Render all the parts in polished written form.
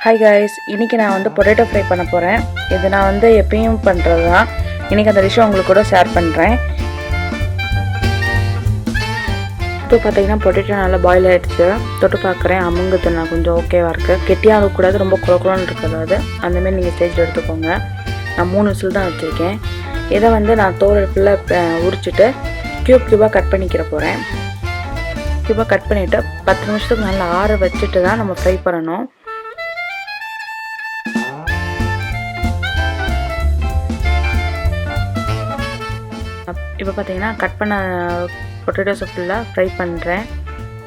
Hi guys, இன்னைக்கு நான் வந்து பொட்டேட்டோ ஃப்ரை பண்ண போறேன். இது நான் வந்து எப்பவும் பண்றது தான். இன்னைக்கு அந்த டிஷ் உங்களுக்கு கூட ஷேர் பண்றேன். இப்போ பாத்தீங்கன்னா பொட்டேட்டோ நல்லா பாயில் ஆயிடுச்சு. தொட்டு பார்க்கறேன் அமுங்குது நான் கொஞ்சம் ஓகேவா இருக்கு. கெட்டியா இருக்க கூடாது, ரொம்ப குளகுளன்னு இருக்கக்கூடாது. அந்த மாதிரி நீங்க ஸ்டேஜ்ல எடுத்துக்கோங்க. நான் 3 விசில் தான் வச்சிருக்கேன். இத வந்து நான் தோல் ஃபுல்லா உரிச்சிட்டு கியூபா கட் பண்ணிக்கிற போறேன். கியூபா கட் பண்ணிட்டு 10 நிமிஷத்துக்கு நல்லா ஆற வச்சிட்டு தான் நம்ம ஃப்ரை பண்ணனும். இப்போ பாத்தீங்கன்னா கட் பண்ண பொட்டேட்டோஸ் ஃபுல்லா ஃப்ரை பண்றேன்.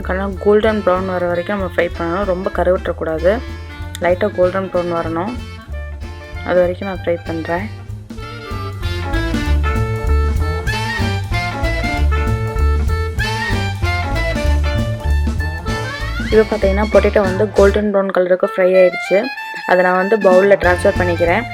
நல்லா கோல்டன் பிரவுன் வர வரைக்கும் நம்ம ஃப்ரை பண்ணனும். ரொம்ப கருவற்ற கூடாது. லைட்டா கோல்டன் பிரவுன் வரணும். அது வரைக்கும் நான் ஃப்ரை பண்றேன். இப்போ பாத்தீங்கன்னா பொட்டேட்டோ வந்து கோல்டன் பிரவுன் கலருக்கு ஃப்ரை ஆயிடுச்சு. அதை நான் வந்து பவுல்ல ட்ரான்ஸ்ஃபர் பண்ணிக்கிறேன்.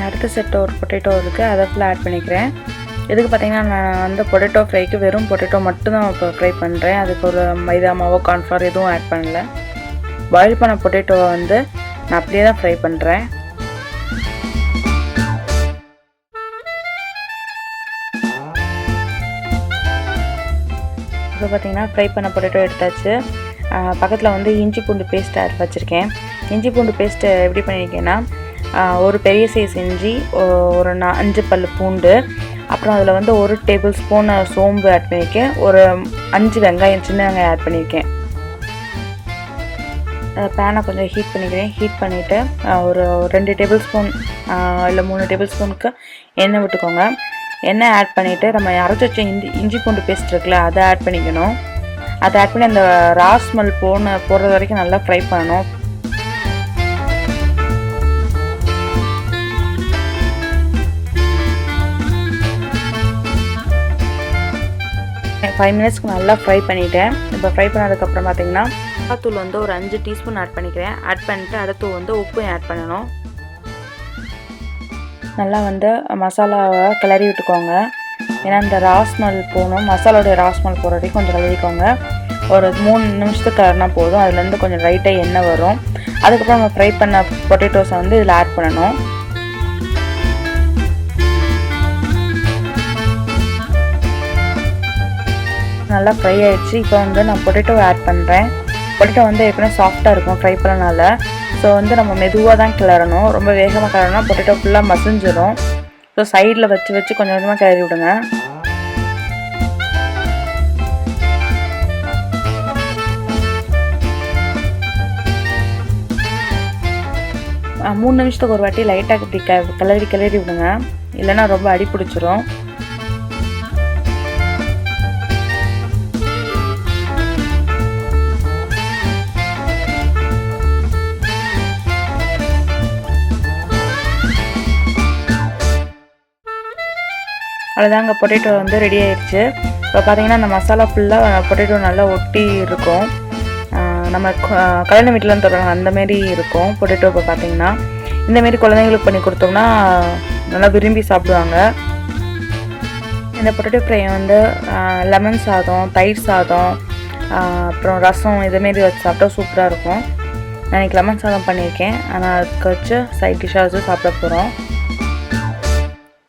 அடுத்த செட் ஒரு பொட்டேட்டோ இருக்குது, அதை ஃபுல்லாக ஆட் பண்ணிக்கிறேன். இதுக்கு பார்த்தீங்கன்னா நான் வந்து பொட்டேட்டோ ஃப்ரைக்கு வெறும் பொட்டேட்டோ மட்டும் தான் இப்போ ஃப்ரை பண்ணுறேன். அதுக்கு ஒரு மைதா மாவோ கார்ன்ஃப்ளவர் எதுவும் ஆட் பண்ணல. பாயில் பண்ண பொட்டேட்டோவை வந்து நான் அப்படியே தான் ஃப்ரை பண்ணுறேன். இப்போ பார்த்தீங்கன்னா ஃப்ரை பண்ண பொட்டேட்டோ எடுத்தாச்சு. பக்கத்தில் வந்து இஞ்சி பூண்டு பேஸ்ட் ஆட் வச்சுருக்கேன். இஞ்சி பூண்டு பேஸ்ட்டு எப்படி பண்ணியிருக்கேன்னா, ஒரு பெரிய சைஸ் இஞ்சி, ஒரு 5 பல்லு பூண்டு, அப்புறம் அதில் வந்து 1 டேபிள் ஸ்பூன் சோம்பு ஆட் பண்ணியிருக்கேன். ஒரு 5 வெங்காயம், சின்ன வெங்காயம் ஆட் பண்ணியிருக்கேன். பேனை கொஞ்சம் ஹீட் பண்ணிக்கிறேன். ஹீட் பண்ணிவிட்டு ஒரு 2 டேபிள் ஸ்பூன் இல்லை 3 டேபிள் ஸ்பூனுக்கு எண்ணெய் விட்டுக்கோங்க. எண்ணெய் ஆட் பண்ணிவிட்டு நம்ம அரைச்சி வச்ச இஞ்சி பூண்டு பேஸ்ட் இருக்குல்ல, அதை ஆட் பண்ணிக்கணும். அதை ஆட் பண்ணி அந்த ரா ஸ்மெல் போடுறது வரைக்கும் நல்லா ஃப்ரை பண்ணணும். ஃபைவ் மினிட்ஸ்க்கு நல்லா ஃப்ரை பண்ணிவிட்டேன். இப்போ ஃப்ரை பண்ணதுக்கப்புறம் பார்த்தீங்கன்னா மிளகாத்தூள் வந்து ஒரு 5 டீஸ்பூன் ஆட் பண்ணிக்கிறேன். ஆட் பண்ணிட்டு அடுத்து வந்து உப்பும் ஆட் பண்ணணும். நல்லா வந்து மசாலாவை கிளறி விட்டுக்கோங்க. ஏன்னா இந்த ரா ஸ்மெல் போகணும். மசாலோடைய ரா ஸ்மெல் போகிற வரைக்கும் கொஞ்சம் கிளறிக்கோங்க. ஒரு 3 நிமிஷத்துக்கு கிளறினா போதும். அதுலேருந்து கொஞ்சம் லைட்டாக எண்ணெய் வரும். அதுக்கப்புறம் நம்ம ஃப்ரை பண்ண பொட்டேட்டோஸை வந்து இதில் ஆட் பண்ணணும். நல்லா ஃப்ரை ஆயிடுச்சு. இப்போ வந்து நான் பொட்டேட்டோவை ஆட் பண்ணுறேன். பொட்டேட்டோ வந்து ஏற்கனவே சாஃப்டாக இருக்கும் ஃப்ரை பண்ணனால. ஸோ வந்து நம்ம மெதுவாக தான் கிளறணும். ரொம்ப வேகமாக கிளறணும், பொட்டேட்டோ ஃபுல்லாக மசிஞ்சிடும். ஸோ சைடில் வச்சு கொஞ்சம் கொஞ்சமாக கிளறி விடுங்க. மூணு நிமிஷத்துக்கு ஒரு வாட்டி லைட்டாக இப்படி கிளறி விடுங்க. இல்லைன்னா ரொம்ப அடி பிடிச்சிரும். அவ்வளோதாங்க, பொட்டேட்டோ வந்து ரெடி ஆயிடுச்சு. இப்போ பார்த்தீங்கன்னா அந்த மசாலா ஃபுல்லாக பொட்டேட்டோ நல்லா ஒட்டி இருக்கும். நம்ம கல்யாண வீட்டிலன்னு தருவாங்க அந்தமாரி இருக்கும் பொட்டேட்டோ. இப்போ பார்த்தீங்கன்னா இந்தமாரி குழந்தைங்களுக்கு பண்ணி கொடுத்தோம்னா நல்லா விரும்பி சாப்பிடுவாங்க. இந்த பொட்டேட்டோ ஃப்ரை வந்து லெமன் சாதம், தயிர் சாதம், அப்புறம் ரசம் இதுமாரி வச்சு சாப்பிட்டா சூப்பராக இருக்கும். நான் இன்றைக்கி லெமன் சாதம் பண்ணியிருக்கேன். ஆனால் அதுக்கு வச்சு சைட் டிஷ்ஷாக வச்சு சாப்பிட போகிறோம்.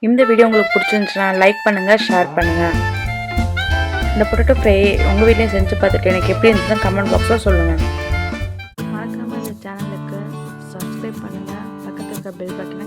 இந்த வீடியோ உங்களுக்கு பிடிச்சிருந்துச்சுன்னா லைக் பண்ணுங்கள், ஷேர் பண்ணுங்கள். இந்த பொட்டேட்டோ ஃப்ரை உங்கள் வீட்லேயும் செஞ்சு பார்த்துட்டு எனக்கு எப்படி இருந்துச்சுன்னா கமெண்ட் பாக்ஸில் சொல்லுங்கள். மறக்காமல் இந்த சேனலுக்கு சப்ஸ்கிரைப் பண்ணுங்கள். பக்கத்தில் இருக்க பெல் பட்டனை